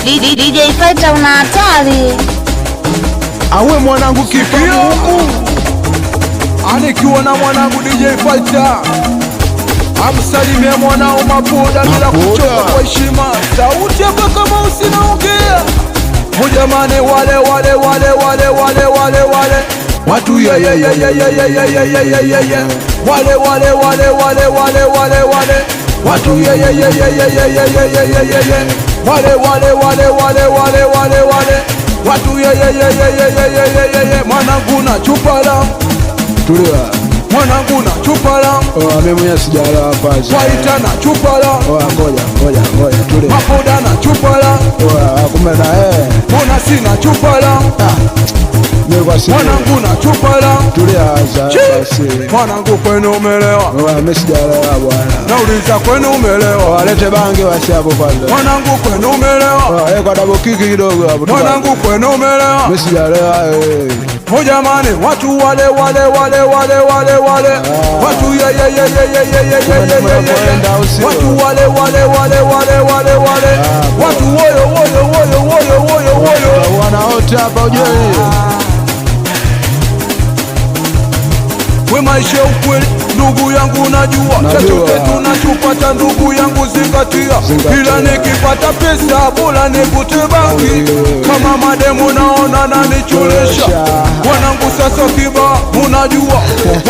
DJ Fighter una hatari. Awe mwanangu kifio anikiwa na mwanangu DJ Fighter, amsalimie mwanao Mapoda bila kuchoka kwa heshima. Sauti hapa kama usinaongea mujamani, wale watu ya wale watu ya watu ya mwanangu na chupala tulia, mwanangu na chupala mimi mwenye sijala hapa Fighter na chupala ngoja tulia, Mapoda na chupala kumbe na mbona sina chupala mwanangu na chupala tulia basi, mwanangu kwenu umelewa? Mimi sijalewa bwana, nauliza kwenu umelewa? Walete bange basi hapo kwanza. Mwanangu kwenu umelewa? Kwa double kick kidogo hapo. Mwanangu kwenu umelewa? Mimi sijalewa jamani, watu wale watu ya watu wale watu woyo wanaota hapa ujue. We maisha ukweli ndugu yangu, najua chochote tunachopata ndugu yangu zingatia, ila nikipata pesa bora nikute bangi. Kama mademu naona nanicholesha wanangu, sasa kiba munajua,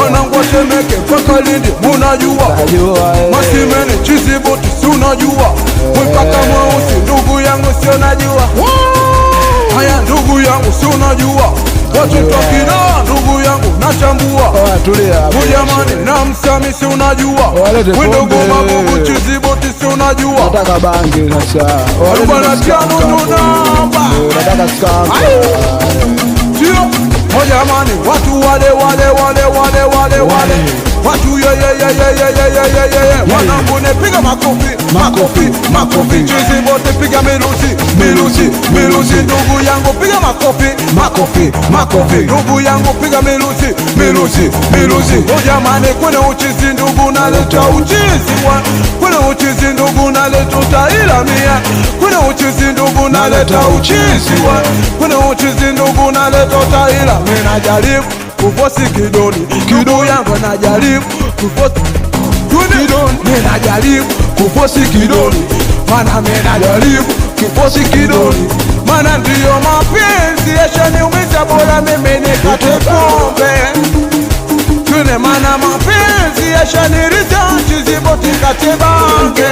wanangu Temeke mpaka Lindi munajua, Masimeni Chizibuti si unajua, mpaka Mweusi ndugu yangu sio najua. Haya ndugu yangu si unajua, watoto kina ndugu yangu nachambua. Mujamani na Msami si unajua, windogo Magugu Chizibuti si unajua, nataka bangi sasa Alubanakiano nunamba nataka skanga sio. Mujamani watu wale watu wanangu nepiga makofi Chizibuti piga milusi ndugu yangu piga makofi ndugu yangu piga milusi. Jamani kwene uchizi ndugu naleta uchizi kwene uchizi ndugu naleta utailamia, kwene uchizi ndugu naleta uchizi kwene uchizi ndugu naleta utaila. Mimi najaribu kufosi kidoni yangu, najaribu kufosi kidoni, mimi najaribu kufosi kidoni, mana mimi najaribu kufosi kidoni, mana ndiyo mapenzi yashaniumiza, bora mimi nikate pombe kune, mana mapenzi yashaniriza Chizibuti kate bange